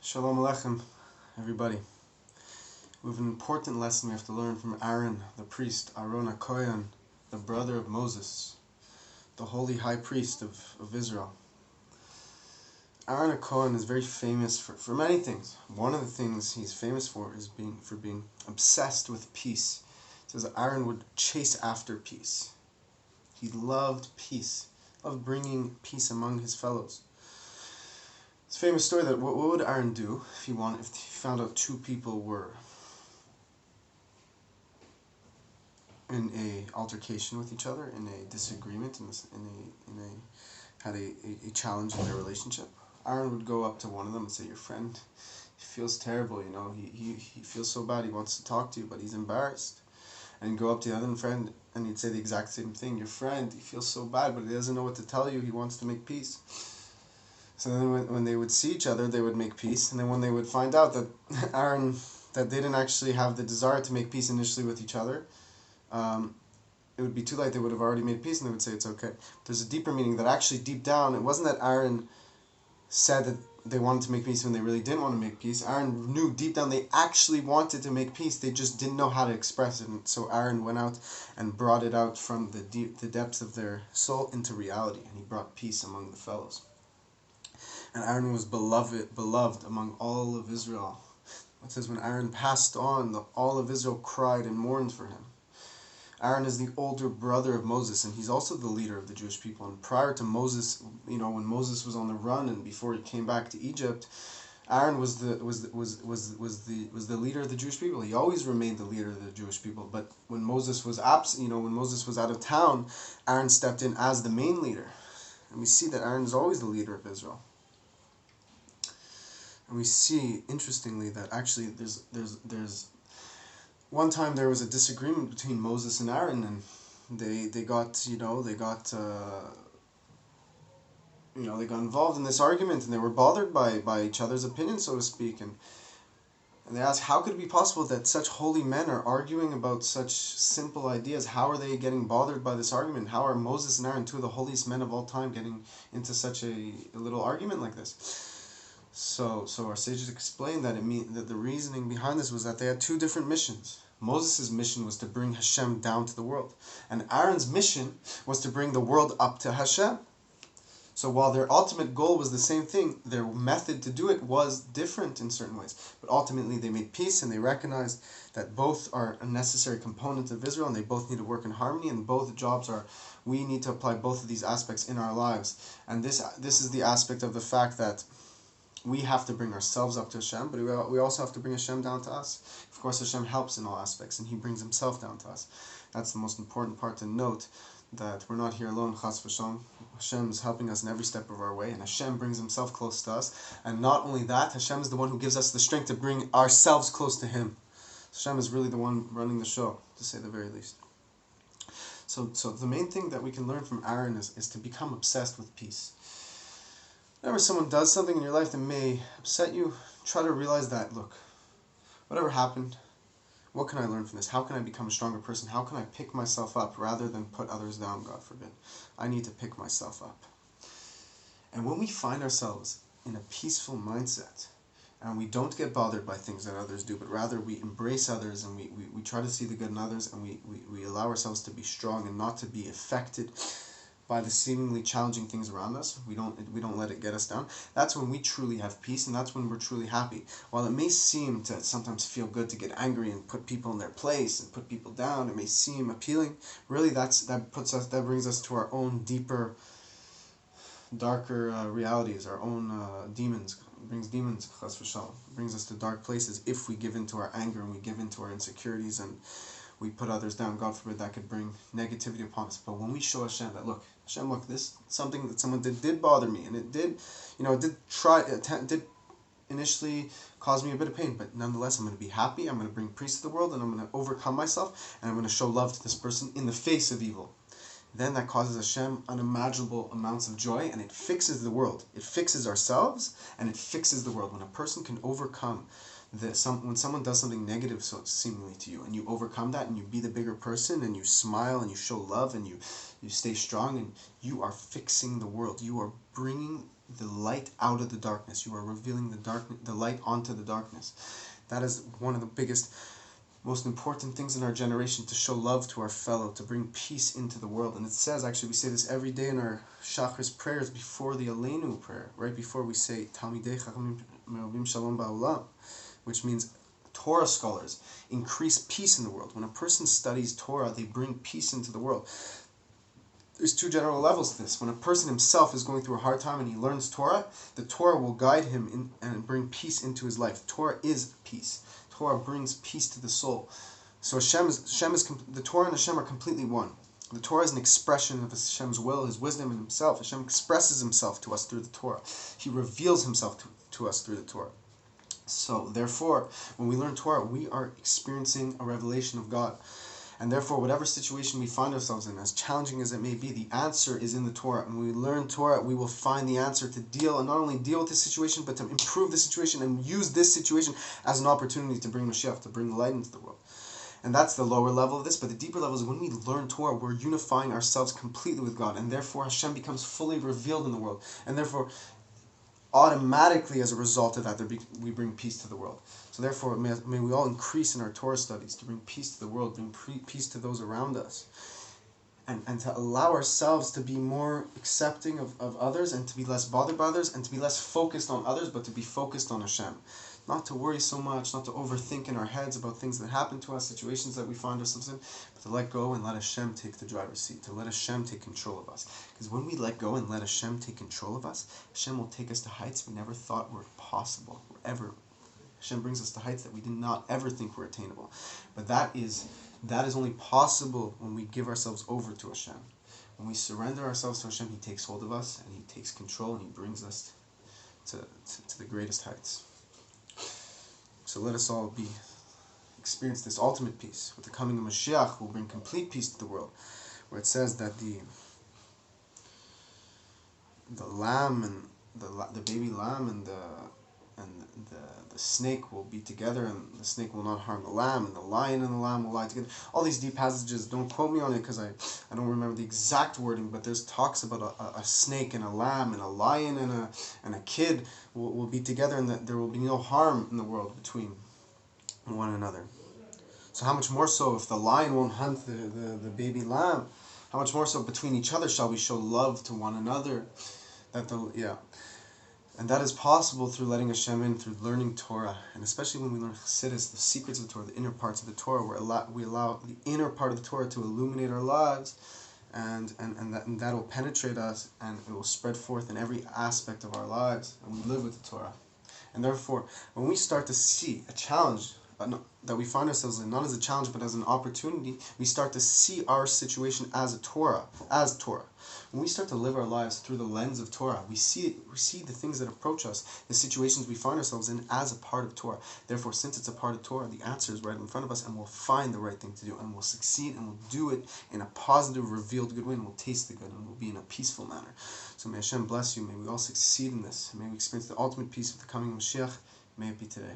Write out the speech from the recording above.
Shalom Aleichem, everybody. We have an important lesson we have to learn from Aaron, the priest, Aaron HaKohen, the brother of Moses, the holy high priest of Israel. Aaron HaKohen is very famous for many things. One of the things he's famous for is being obsessed with peace. It says that Aaron would chase after peace. He loved peace, loved bringing peace among his fellows. It's a famous story that what would Aaron do if he found out two people were in a altercation with each other, in a disagreement, had a challenge in their relationship. Aaron would go up to one of them and say, "Your friend, he feels terrible, he feels so bad, he wants to talk to you, but he's embarrassed." And he'd go up to the other friend and he'd say the exact same thing. "Your friend, he feels so bad, but he doesn't know what to tell you, he wants to make peace." So then when they would see each other, they would make peace. And then when they would find out that that they didn't actually have the desire to make peace initially with each other, it would be too late. They would have already made peace and they would say it's okay. There's a deeper meaning that actually deep down, it wasn't that Aaron said that they wanted to make peace when they really didn't want to make peace. Aaron knew deep down they actually wanted to make peace. They just didn't know how to express it. And so Aaron went out and brought it out from the depths of their soul into reality. And he brought peace among the fellows. And Aaron was beloved among all of Israel. It says when Aaron passed on, all of Israel cried and mourned for him. Aaron is the older brother of Moses, and he's also the leader of the Jewish people. And prior to Moses, when Moses was on the run and before he came back to Egypt, Aaron was the leader of the Jewish people. He always remained the leader of the Jewish people. But when Moses was when Moses was out of town, Aaron stepped in as the main leader. And we see that Aaron is always the leader of Israel. And we see, interestingly, that actually there's one time there was a disagreement between Moses and Aaron, and they got involved in this argument, and they were bothered by each other's opinion, so to speak, and they asked, how could it be possible that such holy men are arguing about such simple ideas? How are they getting bothered by this argument? How are Moses and Aaron, two of the holiest men of all time, getting into such a little argument like this? So our sages explained that that the reasoning behind this was that they had two different missions. Moses' mission was to bring Hashem down to the world, and Aaron's mission was to bring the world up to Hashem. So while their ultimate goal was the same thing, their method to do it was different in certain ways. But ultimately they made peace, and they recognized that both are a necessary component of Israel, and they both need to work in harmony, and both jobs we need to apply both of these aspects in our lives. And this is the aspect of the fact that we have to bring ourselves up to Hashem, but we also have to bring Hashem down to us. Of course, Hashem helps in all aspects, and He brings Himself down to us. That's the most important part to note, that we're not here alone, chas v'shalom. Hashem is helping us in every step of our way, and Hashem brings Himself close to us. And not only that, Hashem is the one who gives us the strength to bring ourselves close to Him. Hashem is really the one running the show, to say the very least. So the main thing that we can learn from Aaron is to become obsessed with peace. Whenever someone does something in your life that may upset you, try to realize that, look, whatever happened, what can I learn from this? How can I become a stronger person? How can I pick myself up rather than put others down, God forbid? I need to pick myself up. And when we find ourselves in a peaceful mindset, and we don't get bothered by things that others do, but rather we embrace others, and we try to see the good in others, and we allow ourselves to be strong and not to be affected by the seemingly challenging things around us, we don't let it get us down. That's when we truly have peace, and that's when we're truly happy. While it may seem to sometimes feel good to get angry and put people in their place and put people down, it may seem appealing. Really, that brings us to our own deeper, darker realities, our own demons. It brings demons, chas v'shalom. It brings us to dark places if we give into our anger and we give into our insecurities and we put others down. God forbid, that could bring negativity upon us. But when we show Hashem that, look, Hashem, look, this something that someone did bother me, and it did initially cause me a bit of pain, but nonetheless, I'm going to be happy. I'm going to bring peace to the world, and I'm going to overcome myself, and I'm going to show love to this person in the face of evil. Then that causes Hashem unimaginable amounts of joy, and it fixes the world. It fixes ourselves, and it fixes the world. When a person can overcome when someone does something negative, so seemingly to you, and you overcome that, and you be the bigger person, and you smile, and you show love, and you stay strong, and you are fixing the world. You are bringing the light out of the darkness. You are revealing the light onto the darkness. That is one of the biggest, most important things in our generation, to show love to our fellow, to bring peace into the world. And it says, actually, we say this every day in our Shachris prayers before the Aleinu prayer, right before we say Talmidei Chachamim Merobim Shalom Ba'olam, which means Torah scholars increase peace in the world. When a person studies Torah, they bring peace into the world. There's two general levels to this. When a person himself is going through a hard time and he learns Torah, the Torah will guide him and bring peace into his life. Torah is peace. Torah brings peace to the soul. So the Torah and Hashem are completely one. The Torah is an expression of Hashem's will, His wisdom, and Himself. Hashem expresses Himself to us through the Torah. He reveals Himself to us through the Torah. So, therefore, when we learn Torah, we are experiencing a revelation of God. And therefore, whatever situation we find ourselves in, as challenging as it may be, the answer is in the Torah. And when we learn Torah, we will find the answer to deal, and not only deal with this situation, but to improve the situation and use this situation as an opportunity to bring Mashiach, to bring the light into the world. And that's the lower level of this. But the deeper level is when we learn Torah, we're unifying ourselves completely with God. And therefore, Hashem becomes fully revealed in the world. And therefore, automatically, as a result of that, we bring peace to the world. So therefore, may we all increase in our Torah studies to bring peace to the world, bring peace to those around us, and to allow ourselves to be more accepting of others, and to be less bothered by others, and to be less focused on others, but to be focused on Hashem. Not to worry so much, not to overthink in our heads about things that happen to us, situations that we find ourselves in, but to let go and let Hashem take the driver's seat, to let Hashem take control of us. Because when we let go and let Hashem take control of us, Hashem will take us to heights we never thought were possible, or ever. Hashem brings us to heights that we did not ever think were attainable. But that is only possible when we give ourselves over to Hashem. When we surrender ourselves to Hashem, He takes hold of us, and He takes control, and He brings us to the greatest heights. So let us all experience this ultimate peace. With the coming of Mashiach, will bring complete peace to the world. Where it says that the lamb and the baby lamb and the snake will be together, and the snake will not harm the lamb, and the lion and the lamb will lie together. All these deep passages, don't quote me on it because I don't remember the exact wording, but there's talks about a snake and a lamb and a lion and a kid will be together, and that there will be no harm in the world between one another. So how much more so if the lion won't hunt the baby lamb? How much more so between each other shall we show love to one another? And that is possible through letting Hashem in, through learning Torah. And especially when we learn Chassidus, the secrets of the Torah, the inner parts of the Torah, where we allow the inner part of the Torah to illuminate our lives, and that will penetrate us, and it will spread forth in every aspect of our lives, and we live with the Torah. And therefore, when we start to see a challenge that we find ourselves in, not as a challenge but as an opportunity, we start to see our situation as Torah. When we start to live our lives through the lens of Torah, we see the things that approach us, the situations we find ourselves in, as a part of Torah. Therefore, since it's a part of Torah, the answer is right in front of us, and we'll find the right thing to do, and we'll succeed, and we'll do it in a positive, revealed good way, and we'll taste the good, and we'll be in a peaceful manner. So may Hashem bless you. May we all succeed in this. May we experience the ultimate peace of the coming Mashiach. May it be today.